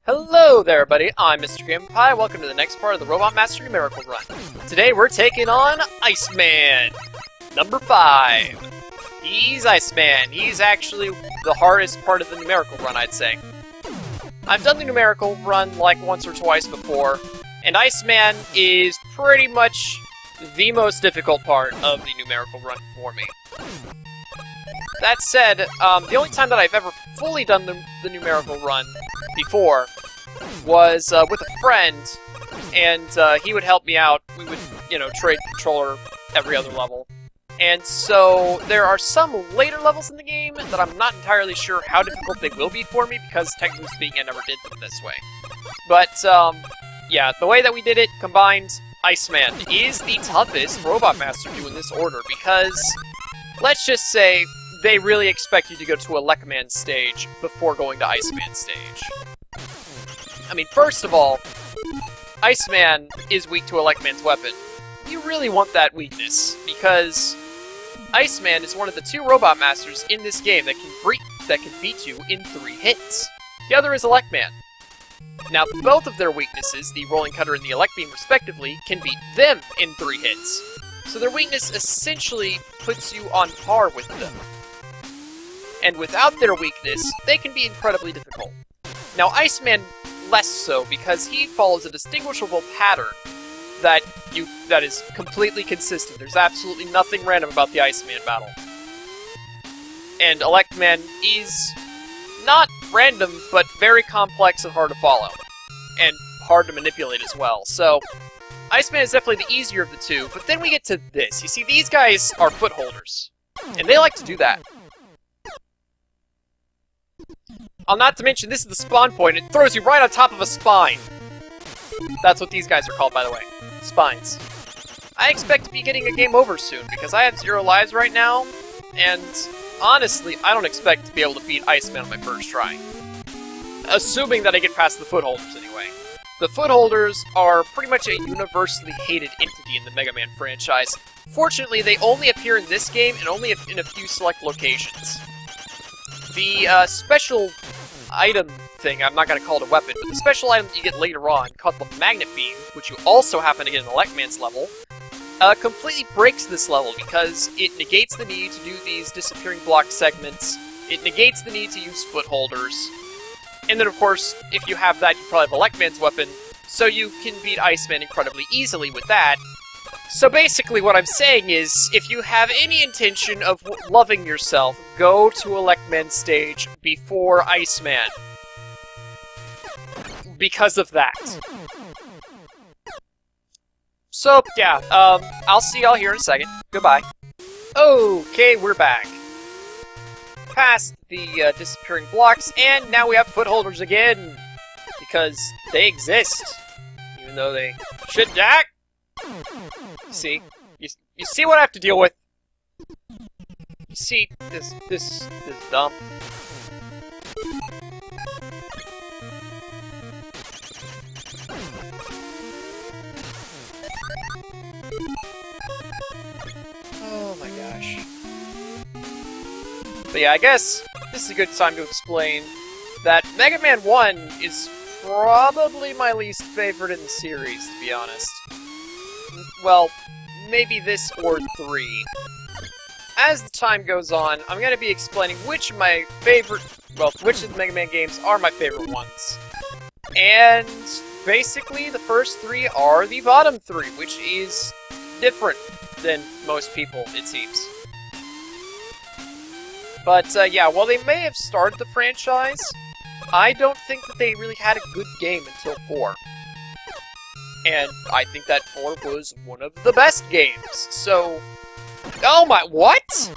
Hello there, everybody. I'm Mr. Game Pie. Welcome to the next part of the Robot Master Numerical Run. Today we're taking on Iceman, number 5. He's Iceman. He's actually the hardest part of the numerical run, I'd say. I've done the numerical run like once or twice before, and Iceman is pretty much the most difficult part of the numerical run for me. That said, the only time that I've ever fully done the numerical run before was with a friend, and he would help me out. We would, trade controller every other level. And so there are some later levels in the game that I'm not entirely sure how difficult they will be for me, because technically speaking, I never did them this way. But, yeah, the way that we did it, combined, Iceman is the toughest Robot Master to in this order, because, let's just say, they really expect you to go to a Elecman stage before going to Iceman stage. I mean, first of all, Iceman is weak to Elecman's weapon. You really want that weakness, because Iceman is one of the 2 Robot Masters in this game that can beat you in 3 hits. The other is Elecman. Now, both of their weaknesses, the Rolling Cutter and the Elect Beam respectively, can beat them in 3 hits. So their weakness essentially puts you on par with them. And without their weakness, they can be incredibly difficult. Now, Iceman less so, because he follows a distinguishable pattern that is completely consistent. There's absolutely nothing random about the Iceman battle. And Elecman is not random, but very complex and hard to follow. And hard to manipulate as well. So, Iceman is definitely the easier of the 2, but then we get to this. You see, these guys are footholders. And they like to do that. Not to mention, this is the spawn point. It throws you right on top of a spine. That's what these guys are called, by the way. Spines. I expect to be getting a game over soon, because I have 0 lives right now, and honestly, I don't expect to be able to beat Iceman on my first try. Assuming that I get past the footholders, anyway. The footholders are pretty much a universally hated entity in the Mega Man franchise. Fortunately, they only appear in this game, and only in a few select locations. The special item thing, I'm not going to call it a weapon, but the special item that you get later on, called the Magnet Beam, which you also happen to get in Elecman's level, completely breaks this level, because it negates the need to do these disappearing block segments, it negates the need to use footholders, and then of course, if you have that, you probably have Elecman's weapon, so you can beat Iceman incredibly easily with that. So basically what I'm saying is, if you have any intention of loving yourself, go to Elecman stage before Iceman. Because of that. So, yeah, I'll see y'all here in a second. Goodbye. Okay, we're back. Past the disappearing blocks, and now we have footholders again. Because they exist. Even though they should die. See? You see what I have to deal with? You see, this is dumb. Oh my gosh. But yeah, I guess this is a good time to explain that Mega Man 1 is probably my least favorite in the series, to be honest. Well, maybe this or 3. As the time goes on, I'm going to be explaining which of my favorite, which of the Mega Man games are my favorite ones. And basically, the first 3 are the bottom 3, which is different than most people, it seems. But, yeah, while they may have started the franchise, I don't think that they really had a good game until 4. And I think that 4 was one of the best games, so... Oh my... What?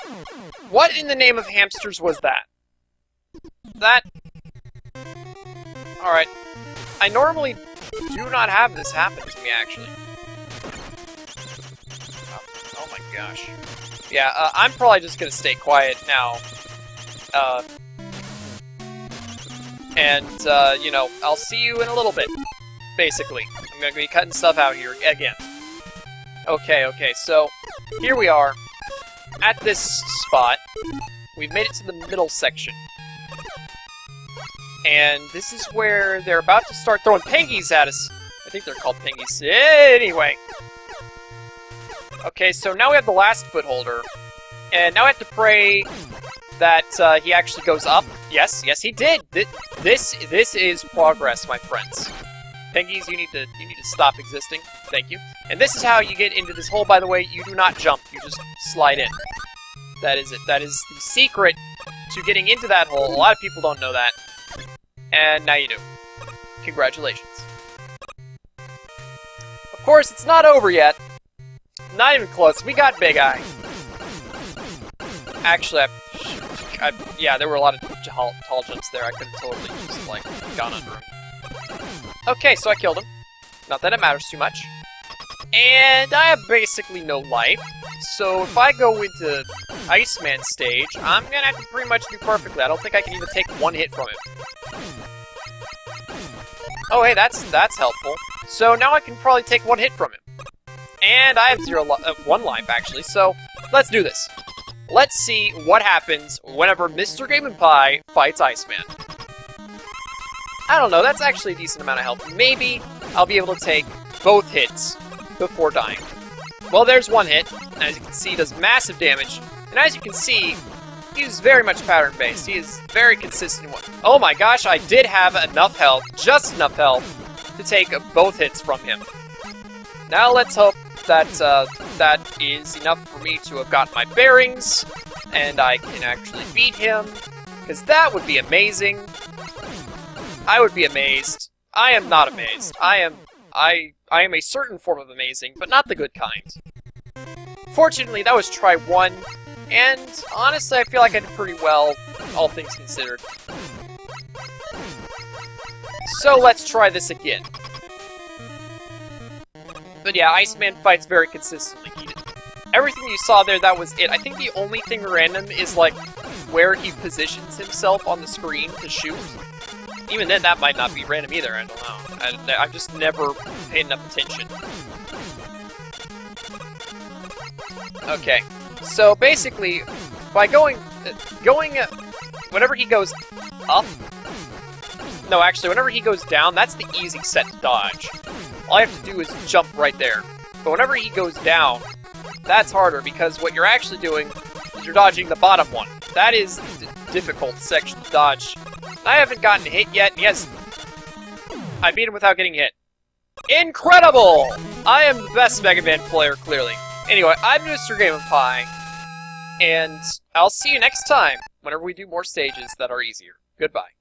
What in the name of hamsters was that? That... Alright. I normally do not have this happen to me, actually. Oh my gosh. Yeah, I'm probably just gonna stay quiet now. I'll see you in a little bit. Basically. I'm gonna be cutting stuff out here again. Okay, so here we are at this spot. We've made it to the middle section. And this is where they're about to start throwing pengies at us. I think they're called pengies. Anyway. Okay, so now we have the last footholder. And now I have to pray that he actually goes up. Yes, yes, he did. This is progress, my friends. Pengies, you need to stop existing. Thank you. And this is how you get into this hole, by the way. You do not jump. You just slide in. That is it. That is the secret to getting into that hole. A lot of people don't know that. And now you do. Congratulations. Of course, it's not over yet. Not even close. We got Big Eye. Actually, yeah, there were a lot of tall jumps there. I could have totally just, like, gone under him. Okay, so I killed him. Not that it matters too much. And I have basically no life. So if I go into Iceman stage, I'm gonna have to pretty much do perfectly. I don't think I can even take one hit from him. Oh, hey, that's helpful. So now I can probably take one hit from him. And I have one life, actually, so let's do this. Let's see what happens whenever Mr. Game & Pie fights Iceman. I don't know, that's actually a decent amount of health. Maybe I'll be able to take both hits before dying. Well, there's one hit. As you can see, he does massive damage. And as you can see, he's very much pattern-based. He is very consistent. Oh my gosh, I did have enough health, just enough health, to take both hits from him. Now let's hope that that is enough for me to have gotten my bearings, and I can actually beat him, because that would be amazing. I would be amazed. I am not amazed. I am a certain form of amazing, but not the good kind. Fortunately, that was try 1, and honestly, I feel like I did pretty well, all things considered. So let's try this again. But yeah, Iceman fights very consistently. Everything you saw there, that was it. I think the only thing random is, like, where he positions himself on the screen to shoot. Even then, that might not be random either, I don't know. I've just never paid enough attention. Okay, so basically, by going, whenever he goes up, no, actually, whenever he goes down, that's the easy set to dodge. All I have to do is jump right there. But whenever he goes down, that's harder, because what you're actually doing is you're dodging the bottom one. That is the difficult section to dodge. I haven't gotten hit yet, and yes, I beat him without getting hit. Incredible! I am the best Mega Man player, clearly. Anyway, I'm Mr. Game & Pie, and I'll see you next time, whenever we do more stages that are easier. Goodbye.